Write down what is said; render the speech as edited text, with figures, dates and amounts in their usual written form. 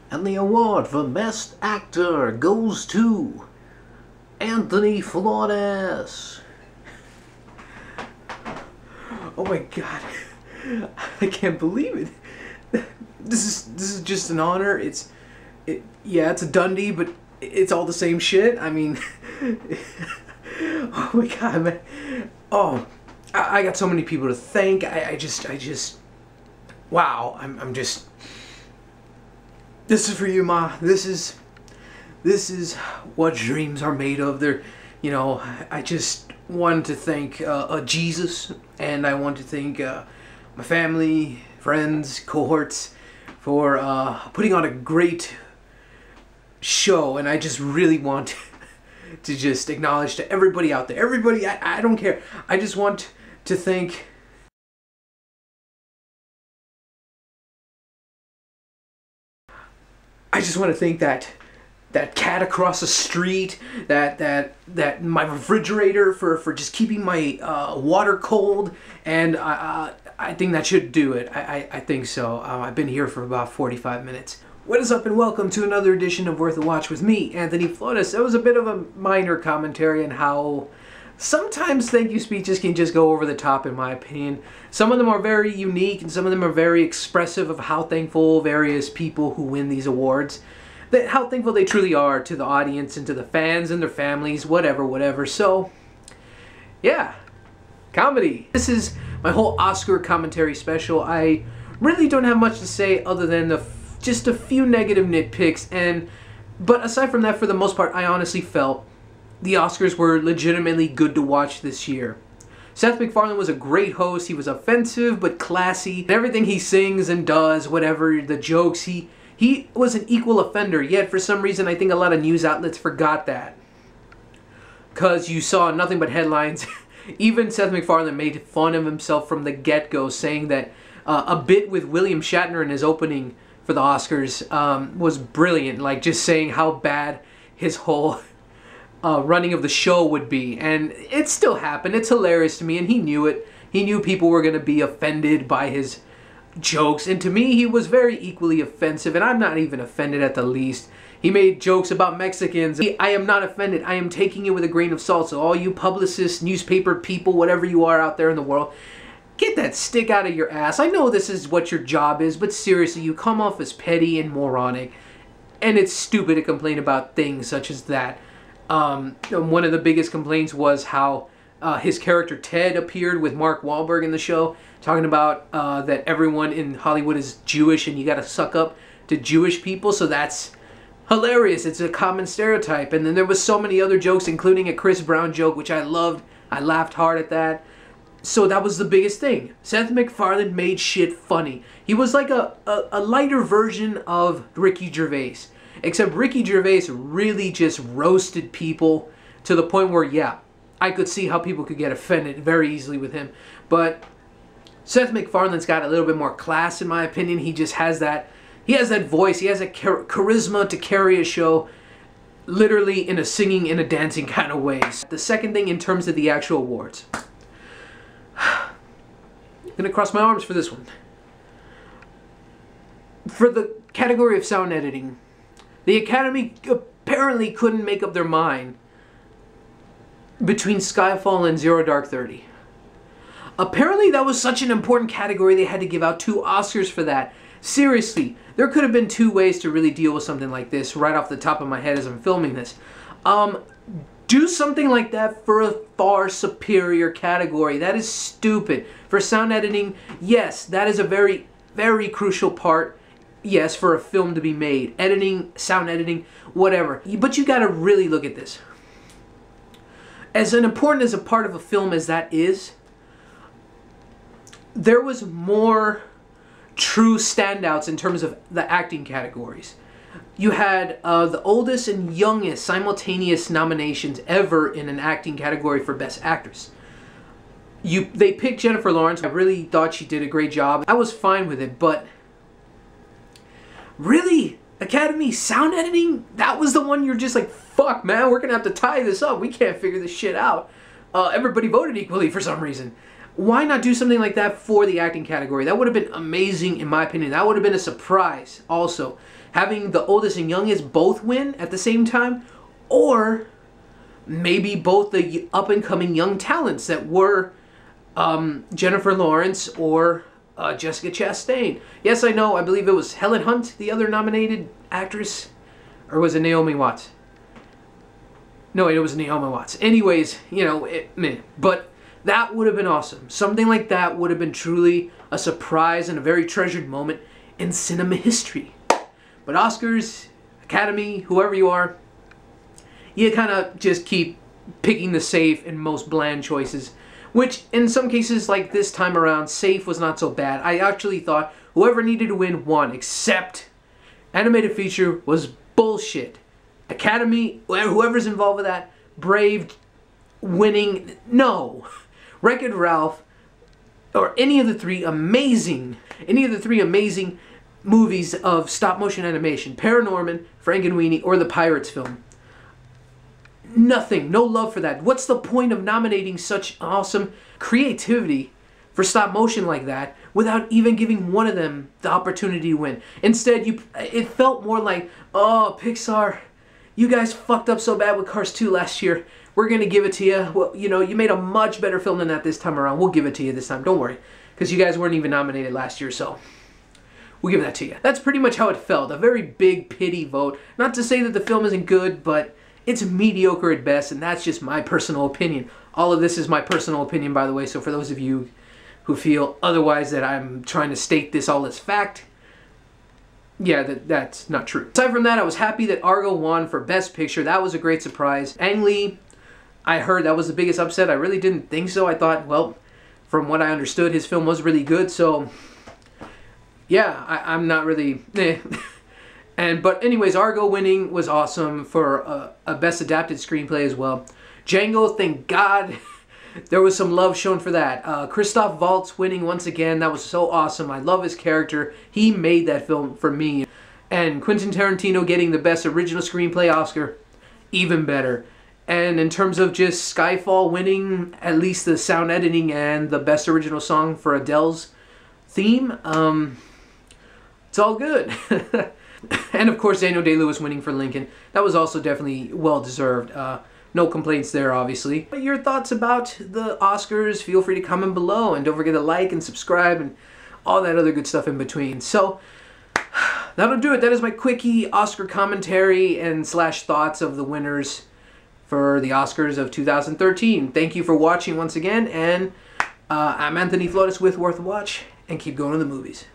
And the award for Best Actor goes to Anthony Flores. Oh my god. I can't believe it. This is just an honor. Yeah, it's a Dundee, but it's all the same shit. I mean, oh my god, man. Oh, I got so many people to thank. I just, wow. I'm just. This is for you, Ma. This is what dreams are made of. You know, I just want to thank Jesus, and I want to thank my family, friends, cohorts for putting on a great show. And I just really want to just acknowledge to everybody out there, everybody, I don't care. I just want to thank that cat across the street, that my refrigerator for just keeping my water cold, and I think that should do it. I think so. I've been here for about 45 minutes. What is up, and welcome to another edition of Worth a Watch with me, Anthony Flores. That was a bit of a minor commentary on how sometimes thank you speeches can just go over the top, in my opinion. Some of them are very unique, and some of them are very expressive of how thankful various people who win these awards, how thankful they truly are to the audience and to the fans and their families, whatever. So, yeah, comedy. This is my whole Oscar commentary special. I really don't have much to say other than just a few negative nitpicks, but aside from that, for the most part, I honestly felt the Oscars were legitimately good to watch this year. Seth MacFarlane was a great host. He was offensive but classy. Everything he sings and does, whatever, the jokes, he was an equal offender, yet for some reason I think a lot of news outlets forgot that. Because you saw nothing but headlines. Even Seth MacFarlane made fun of himself from the get-go, saying that a bit with William Shatner in his opening for the Oscars was brilliant. Like, just saying how bad his whole running of the show would be. And it still happened. It's hilarious to me, and he knew it. He knew people were going to be offended by his jokes, and to me he was very equally offensive, and I'm not even offended at the least. He made jokes about Mexicans. I am not offended. I am taking it with a grain of salt. So all you publicists, newspaper people, whatever you are out there in the world, get that stick out of your ass. I know this is what your job is, but seriously, you come off as petty and moronic, and it's stupid to complain about things such as that. One of the biggest complaints was how his character Ted appeared with Mark Wahlberg in the show, talking about that everyone in Hollywood is Jewish and you gotta suck up to Jewish people. So that's hilarious. It's a common stereotype. And then there was so many other jokes, including a Chris Brown joke, which I loved. I laughed hard at that. So that was the biggest thing. Seth MacFarlane made shit funny. He was like a lighter version of Ricky Gervais. Except Ricky Gervais really just roasted people to the point where, yeah, I could see how people could get offended very easily with him. But Seth MacFarlane's got a little bit more class, in my opinion. He just has that, voice. He has a charisma to carry a show, literally in a singing and a dancing kind of way. The second thing in terms of the actual awards. I'm gonna cross my arms for this one. For the category of sound editing, the Academy apparently couldn't make up their mind between Skyfall and Zero Dark 30. Apparently that was such an important category they had to give out 2 Oscars for that. Seriously, there could have been 2 ways to really deal with something like this right off the top of my head as I'm filming this. Do something like that for a far superior category. That is stupid. For sound editing, yes, that is a very, very crucial part. Yes, for a film to be made. Editing, sound editing, whatever. But you gotta really look at this. As important as a part of a film as that is, there was more true standouts in terms of the acting categories. You had the oldest and youngest simultaneous nominations ever in an acting category for Best Actress. They picked Jennifer Lawrence. I really thought she did a great job. I was fine with it, but really, Academy sound editing, that was the one you're just like, fuck man, we're gonna have to tie this up. We can't figure this shit out. Everybody voted equally for some reason. why not do something like that for the acting category? That would have been amazing in my opinion. That would have been a surprise also. Having the oldest and youngest both win at the same time, or maybe both the up-and-coming young talents that were Jennifer Lawrence or Jessica Chastain. Yes, I know, I believe it was Helen Hunt, the other nominated actress, or was it Naomi Watts? No, it was Naomi Watts. Anyways, you know, but that would have been awesome. Something like that would have been truly a surprise and a very treasured moment in cinema history. But Oscars, Academy, whoever you are, you kind of just keep picking the safe and most bland choices, which in some cases, like this time around, safe was not so bad. I actually thought whoever needed to win won, except animated feature was bullshit. Academy, whoever's involved with that, braved winning. No. Wreck-It Ralph, or any of the three amazing movies of stop-motion animation, Paranorman, Frankenweenie, or the Pirates film. Nothing, no love for that. What's the point of nominating such awesome creativity for stop motion like that without even giving one of them the opportunity to win? Instead, it felt more like, oh, Pixar, you guys fucked up so bad with Cars 2 last year. We're going to give it to you. Well, you know, you made a much better film than that this time around. We'll give it to you this time. Don't worry. Because you guys weren't even nominated last year, so we'll give that to you. That's pretty much how it felt. A very big pity vote. Not to say that the film isn't good, but it's mediocre at best, and that's just my personal opinion. All of this is my personal opinion, by the way, so for those of you who feel otherwise that I'm trying to state this all as fact, yeah, that's not true. Aside from that, I was happy that Argo won for Best Picture. That was a great surprise. Ang Lee, I heard that was the biggest upset. I really didn't think so. I thought, well, from what I understood, his film was really good, so yeah, I'm not really but anyways, Argo winning was awesome for a Best Adapted Screenplay as well. Django, thank God there was some love shown for that. Christoph Waltz winning once again, that was so awesome. I love his character. He made that film for me. And Quentin Tarantino getting the Best Original Screenplay Oscar, even better. And in terms of just Skyfall winning at least the sound editing and the Best Original Song for Adele's theme, it's all good. And of course, Daniel Day-Lewis winning for Lincoln. That was also definitely well-deserved. No complaints there, obviously. But your thoughts about the Oscars, feel free to comment below. And don't forget to like and subscribe and all that other good stuff in between. So, that'll do it. That is my quickie Oscar commentary and / thoughts of the winners for the Oscars of 2013. Thank you for watching once again. And I'm Anthony Flores with Worth a Watch. And keep going to the movies.